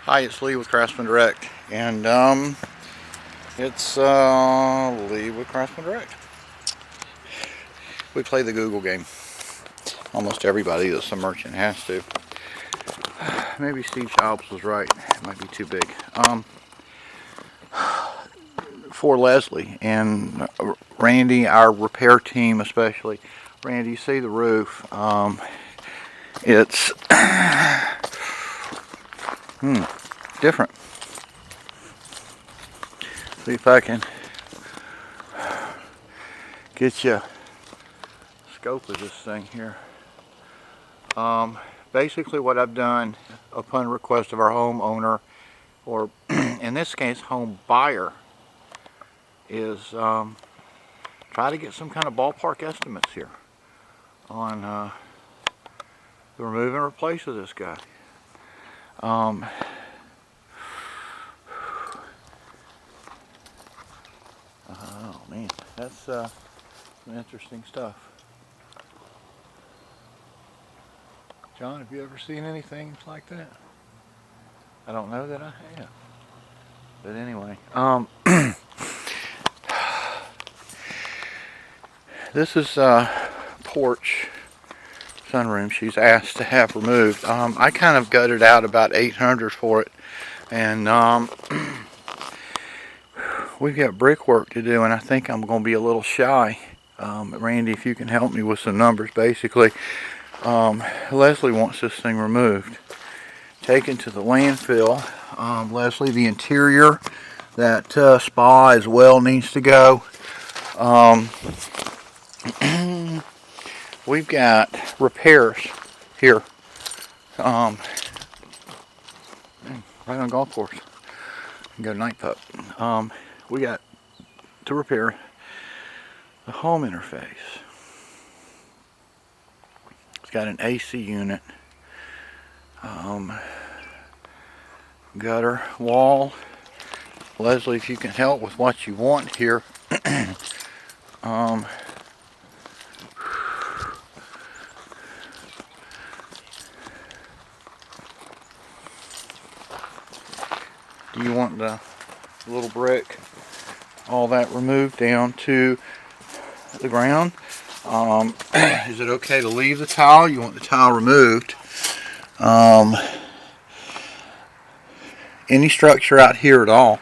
Hi, it's Lee with Craftsman Direct, and it's Lee with Craftsman Direct. We play the Google game. Almost everybody that's a merchant has to. Maybe Steve Jobs was right. It might be too big. For Leslie and Randy, our repair team especially. Randy, you see the roof. It's different. See if I can get you a scope of this thing here. Basically what I've done upon request of our homeowner, or in this case home buyer, is try to get some kind of ballpark estimates here on the remove and replace of this guy. Oh man, that's some interesting stuff. John, have you ever seen anything like that? I don't know that I have. But anyway, this is porch sunroom she's asked to have removed. I kind of gutted out about $800 for it, and we've got brickwork to do, and I think I'm going to be a little shy. Randy, if you can help me with some numbers. Basically, Leslie wants this thing removed, taken to the landfill. Leslie, the interior, that spa as well needs to go. We've got repairs here, right on golf course. You go night putt. We got to repair the home interface. It's got an AC unit, gutter, wall. Leslie, if you can help with what you want here. Do you want the little brick, all that removed down to the ground? Is it okay to leave the tile? You want the tile removed? Any structure out here at all,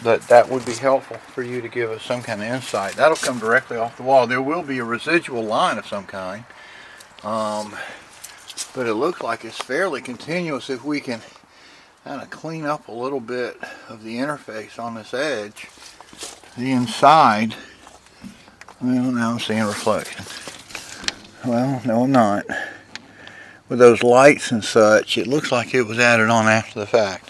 but that would be helpful for you to give us some kind of insight. That'll come directly off the wall. There will be a residual line of some kind, but it looks like it's fairly continuous if we can kind of clean up a little bit of the interface on this edge. The inside, well, now I'm seeing reflection. Well, no, I'm not. With those lights and such, it looks like it was added on after the fact.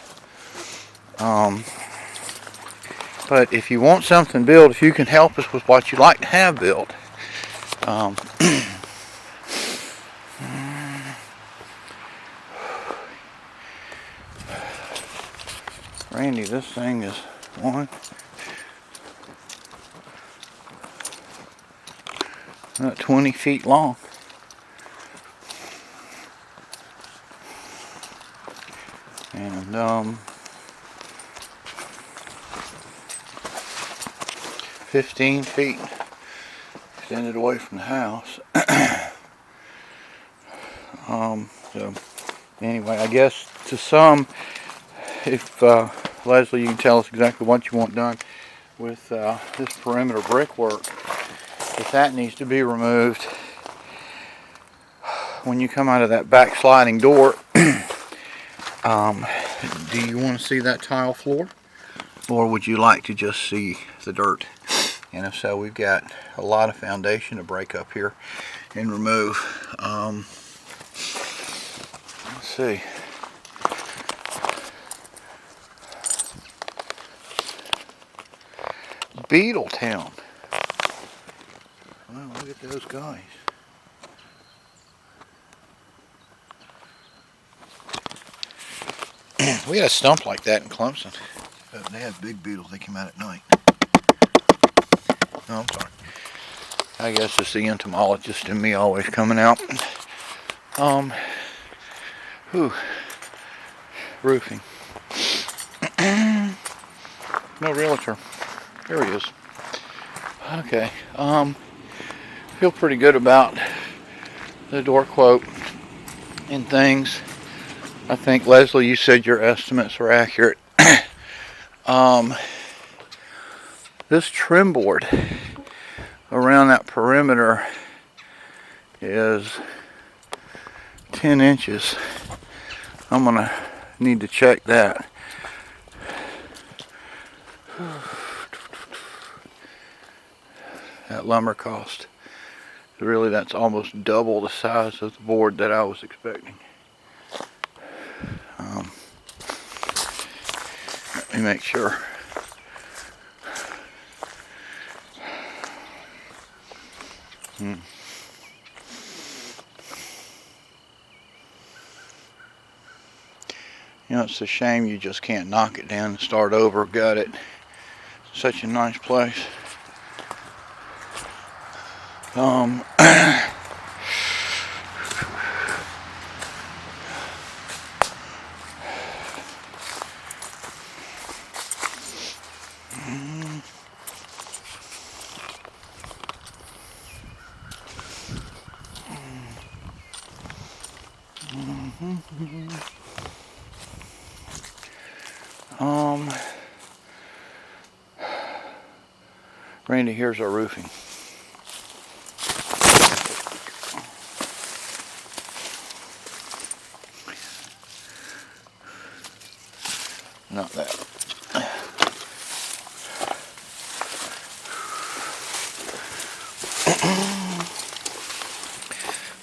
But if you want something built, if you can help us with what you'd like to have built, Randy, this thing is about 20 feet long. And 15 feet extended away from the house. So anyway, I guess to some, if Leslie, you can tell us exactly what you want done with this perimeter brickwork. If that needs to be removed, when you come out of that back sliding door, do you want to see that tile floor, or would you like to just see the dirt? And if so, we've got a lot of foundation to break up here and remove. Let's see. Beetletown. Well, look at those guys. We had a stump like that in Clemson. They have big beetles. They come out at night. Oh, I'm sorry. I guess it's the entomologist in me always coming out. Roofing. No realtor. Here he is. Okay. Feel pretty good about the door quote and things. I think, Leslie, you said your estimates were accurate. This trim board around that perimeter is 10 inches. I'm gonna need to check that. That lumber cost. Really, that's almost double the size of the board that I was expecting. Let me make sure. You know, it's a shame you just can't knock it down and start over, gut it. Such a nice place. Randy, here's our roofing. Not that.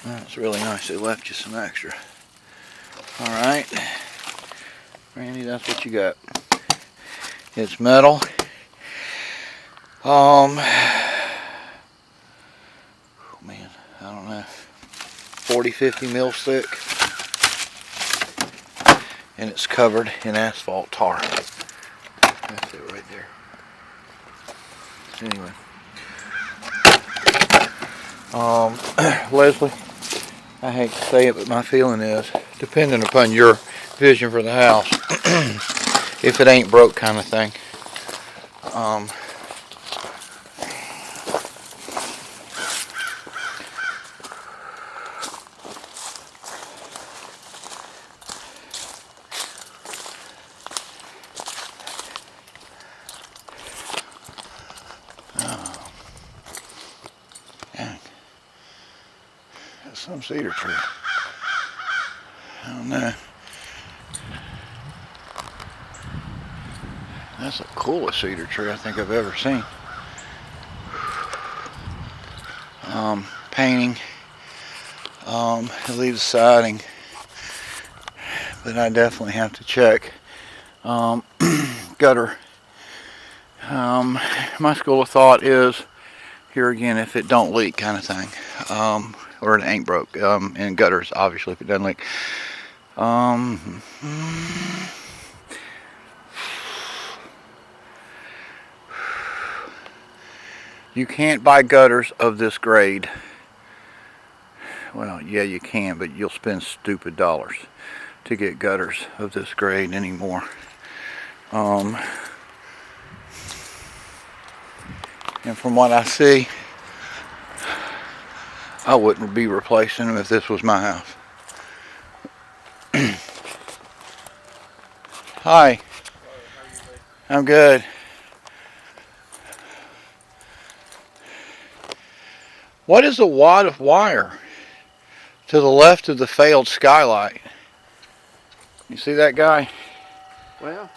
That's really nice. They left you some extra. All right, Randy, that's what you got. It's metal. Oh man, I don't know. 40-50 mil thick. And it's covered in asphalt tar. That's it right there. Anyway. Leslie, I hate to say it, but my feeling is, depending upon your vision for the house, if it ain't broke kind of thing, some cedar tree. I don't know. That's the coolest cedar tree I think I've ever seen. Painting. It leaves siding, but I definitely have to check. Gutter. My school of thought is, here again, if it don't leak kind of thing. Or it ain't broke, and gutters, obviously, if it doesn't leak. You can't buy gutters of this grade. Well, yeah, you can, but you'll spend stupid dollars to get gutters of this grade anymore. And from what I see, I wouldn't be replacing them if this was my house. Hi. I'm good. What is a wad of wire to the left of the failed skylight? You see that guy? Well,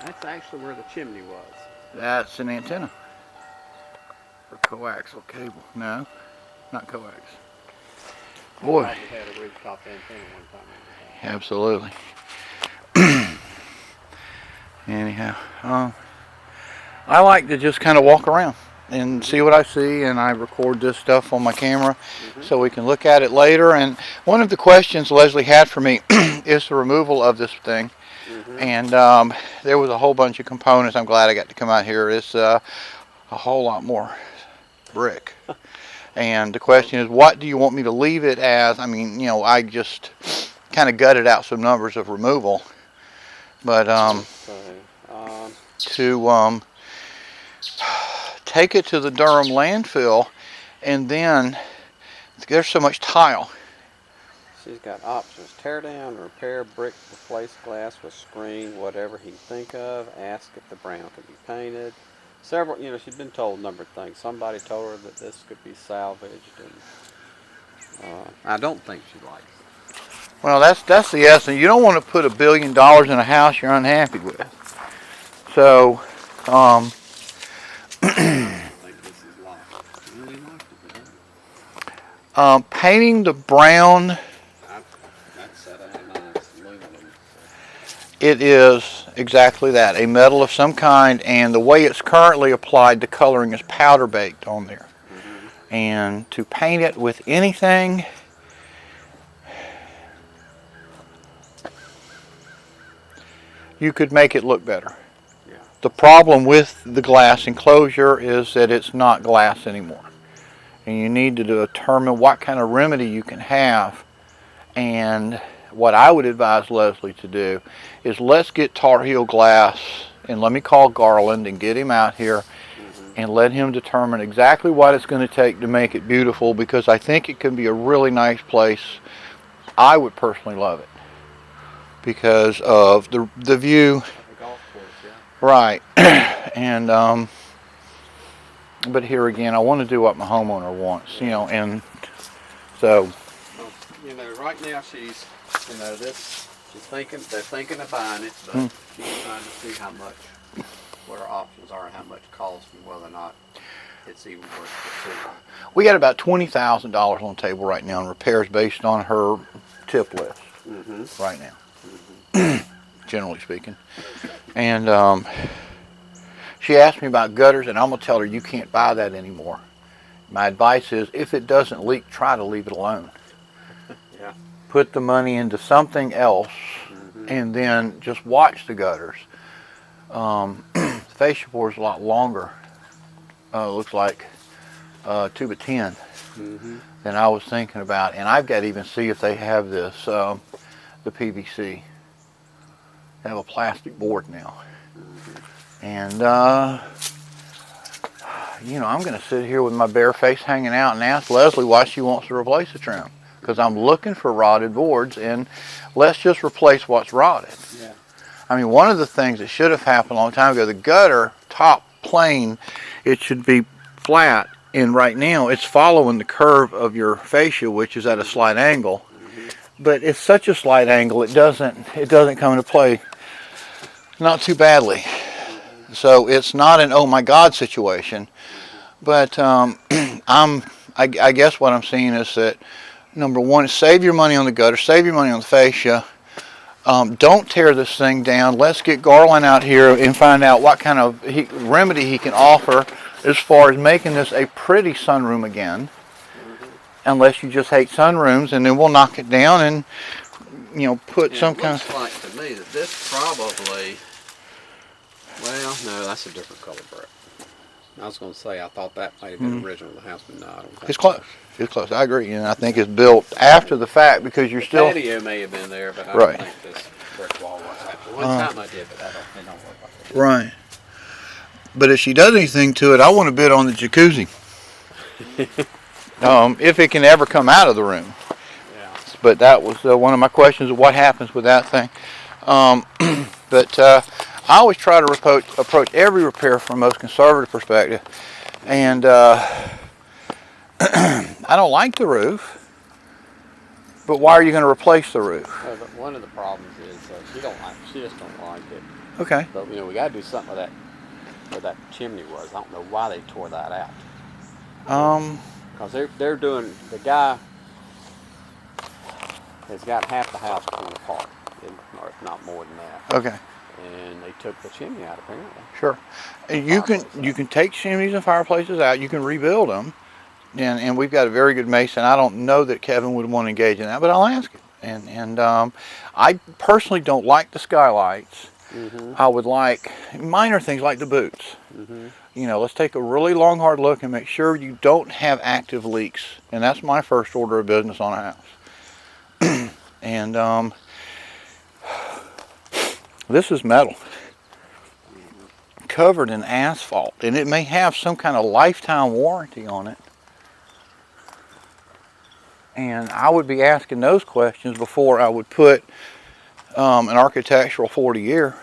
that's actually where the chimney was. That's an antenna. Or coaxial cable. No, not coax. Boy. I had a rooftop antenna one time. Absolutely. Anyhow, I like to just kind of walk around and see what I see, and I record this stuff on my camera so we can look at it later. And one of the questions Leslie had for me is the removal of this thing. And there was a whole bunch of components. I'm glad I got to come out here. It's a whole lot more brick. And the question is, what do you want me to leave it as? I mean, you know, I just kind of gutted out some numbers of removal. But I to take it to the Durham landfill, and then there's so much tile. She's got options: tear down, repair, brick, replace glass with screen, whatever he can think of. Ask if the brown can be painted. Several, she's been told a number of things. Somebody told her that this could be salvaged, and I don't think she likes it. Well, that's the essence. You don't want to put $1 billion in a house you're unhappy with. So, I think this is locked. Really locked it, painting the brown, that's set of nice aluminum. it is exactly that, a metal of some kind, and the way it's currently applied, the coloring is powder baked on there. Mm-hmm. And to paint it with anything, you could make it look better. Yeah. The problem with the glass enclosure is that it's not glass anymore. And you need to determine what kind of remedy you can have. And what I would advise Leslie to do is let's get Tar Heel glass, and let me call Garland and get him out here and let him determine exactly what it's going to take to make it beautiful, because I think it can be a really nice place. I would personally love it because of the view. The golf course, yeah. Right. And but here again, I want to do what my homeowner wants, and so Well, right now she's, they're thinking of buying it, but she's trying to see what our options are and how much it costs and whether or not it's even worth pursuing. we got about $20,000 on the table right now in repairs based on her tip list right now, generally speaking. And she asked me about gutters, and I'm going to tell her you can't buy that anymore. My advice is, if it doesn't leak, try to leave it alone. Yeah. Put the money into something else, and then just watch the gutters. The fascia board is a lot longer. Looks like tube of 10 than I was thinking about. And I've got to even see if they have this, the PVC. They have a plastic board now. And, I'm going to sit here with my bare face hanging out and ask Leslie why she wants to replace the trim. Because I'm looking for rotted boards, and let's just replace what's rotted. Yeah. I mean, one of the things that should have happened a long time ago, the gutter, top plane, it should be flat. And right now, it's following the curve of your fascia, which is at a slight angle. But it's such a slight angle, it doesn't come into play not too badly. So it's not an oh my God situation, but I guess what I'm seeing is that number one is save your money on the gutter, save your money on the fascia. Don't tear this thing down. Let's get Garland out here and find out what kind of remedy he can offer as far as making this a pretty sunroom again. Unless you just hate sunrooms, and then we'll knock it down and put some kind of. It looks like to me that this probably. Well, no, that's a different color brick. I was going to say I thought that might have been original to the house, but no, I don't think It's close. It's close. I agree, and I think it's built after the fact because you're still. The patio may have been there, but I Right. don't think this brick wall was actually. One time I did, but it don't work like that. Right. But if she does anything to it, I want to bid on the jacuzzi. If it can ever come out of the room. Yeah. But that was one of my questions of what happens with that thing. But I always try to approach every repair from a most conservative perspective. And I don't like the roof. But why are you going to replace the roof? But one of the problems is she just don't like it. Okay. But we got to do something with that. Where that chimney was, I don't know why they tore that out. Because they're doing, the guy has got half the house torn apart, or if not more than that. Okay. And they took the chimney out apparently. Sure. And you can take chimneys and fireplaces out. You can rebuild them. And we've got a very good mason. I don't know that Kevin would want to engage in that, but I'll ask him. And I personally don't like the skylights. I would like minor things like the boots. Let's take a really long, hard look and make sure you don't have active leaks. And that's my first order of business on a house. And this is metal. covered in asphalt, and it may have some kind of lifetime warranty on it. And I would be asking those questions before I would put an architectural 40-year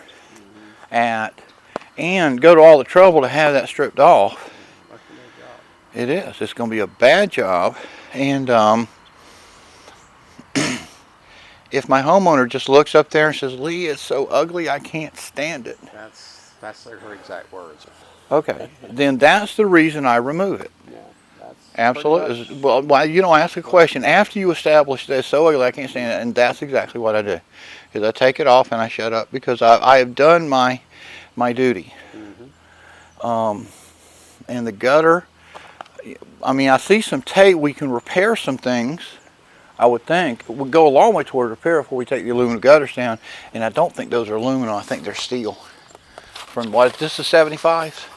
at, and go to all the trouble to have that stripped off. It is. It's going to be a bad job. And if my homeowner just looks up there and says, "Lee, it's so ugly, I can't stand it." That's her exact words. Okay, then that's the reason I remove it. Yeah, that's Absolutely. Well, you don't ask a question after you establish that it's so ugly I can't stand it, and that's exactly what I do. Is I take it off and I shut up because I have done my duty. And the gutter, I mean, I see some tape. We can repair some things. I would think we'll go a long way toward repair before we take the aluminum gutters down. And I don't think those are aluminum. I think they're steel. From what? This is 75,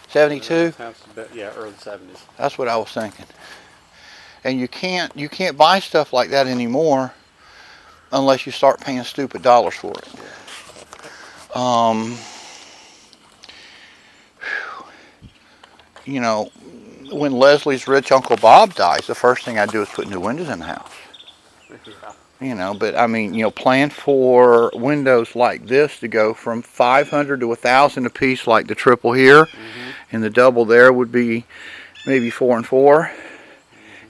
72. Yeah, early 70s. That's what I was thinking. And you can't buy stuff like that anymore unless you start paying stupid dollars for it. You know, when Leslie's rich Uncle Bob dies, the first thing I do is put new windows in the house. Yeah. You know, but I mean, you know, plan for windows like this to go from 500 to 1,000 a piece, like the triple here, and the double there would be maybe 4 and 4.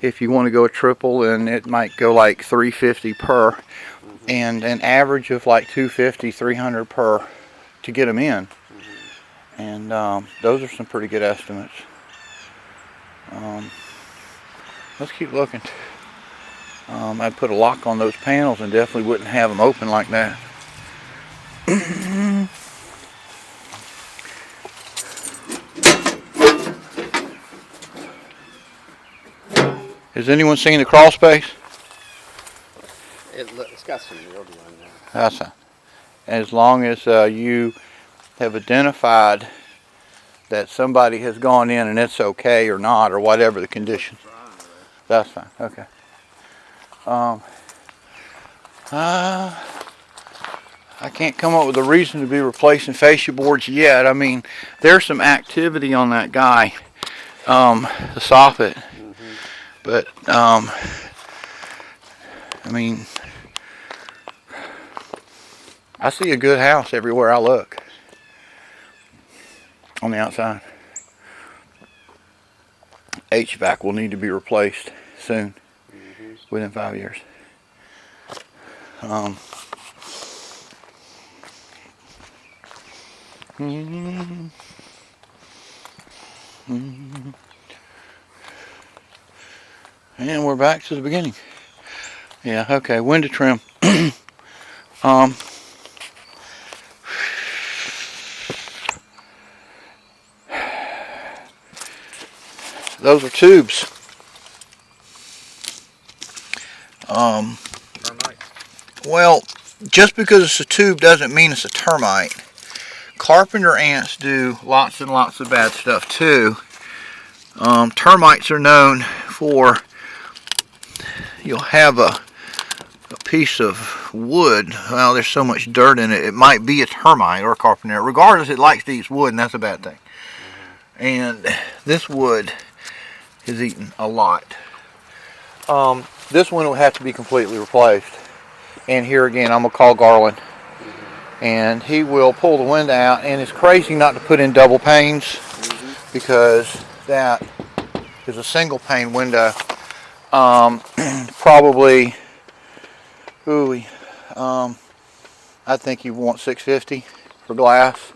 If you want to go a triple, then it might go like 350 per, and an average of like 250, 300 per to get them in. And those are some pretty good estimates. Let's keep looking. I'd put a lock on those panels and definitely wouldn't have them open like that. Has anyone seen the crawl space? It's got some mildew in there. That's fine. As long as you have identified that somebody has gone in and it's okay or not, or whatever the condition. That's fine. Okay. I can't come up with a reason to be replacing fascia boards yet. I mean, there's some activity on that guy, the soffit, but I mean, I see a good house everywhere I look on the outside. HVAC will need to be replaced soon, within 5 years. And we're back to the beginning. Yeah, okay, window trim. Those are tubes. Termite. Well, just because it's a tube doesn't mean it's a termite. Carpenter ants do lots and lots of bad stuff too. Termites are known for, you'll have a piece of wood, well, there's so much dirt in it, it might be a termite or a carpenter ant. Regardless, it likes to eat wood, and that's a bad thing. And this wood is eaten a lot. This one will have to be completely replaced. And here again, I'm going to call Garland. And he will pull the window out. And it's crazy not to put in double panes because that is a single pane window. Probably, I think you want 650 for glass.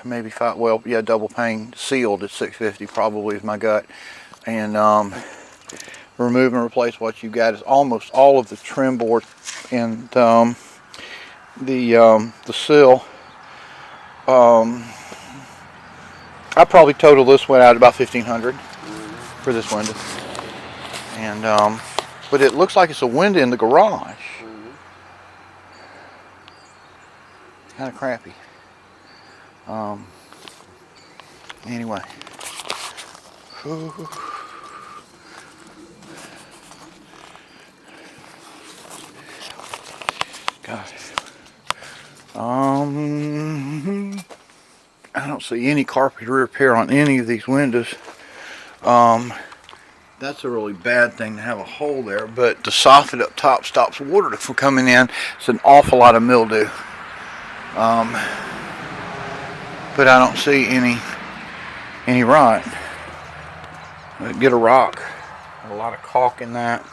Maybe 5, well, yeah, double pane sealed at 650 probably is my gut. And remove and replace what you got is almost all of the trim board and the sill. I probably totaled this one out at about $1,500 for this window. And but it looks like it's a window in the garage. Kind of crappy. Anyway. God. don't see any carpentry repair on any of these windows. That's a really bad thing to have a hole there, but the soffit up top stops water from coming in. It's an awful lot of mildew. But I don't see any rot. Get a rock. A lot of caulk in that.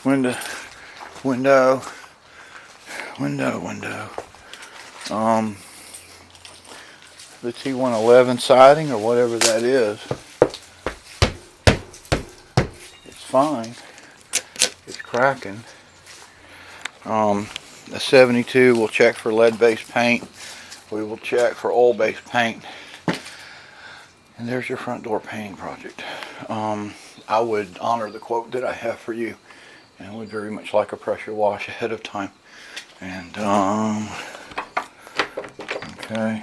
Window. The T111 siding or whatever that is. It's fine. It's cracking. The 72 we'll check for lead-based paint. We will check for oil-based paint. And there's your front door painting project. I would honor the quote that I have for you, and would very much like a pressure wash ahead of time. And okay.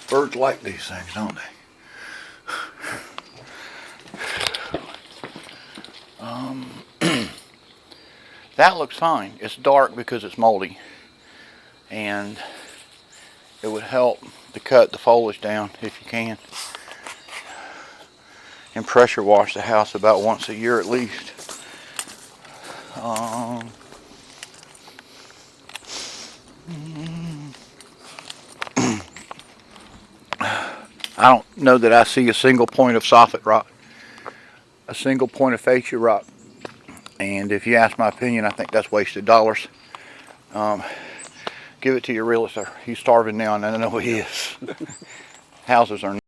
Birds like these things, don't they? That looks fine. It's dark because it's moldy, and it would help to cut the foliage down if you can, and pressure wash the house about once a year at least. I don't know that I see a single point of soffit rot, a single point of fascia rot. And if you ask my opinion, I think that's wasted dollars. Give it to your realtor. He's starving now, and I know he is. Houses are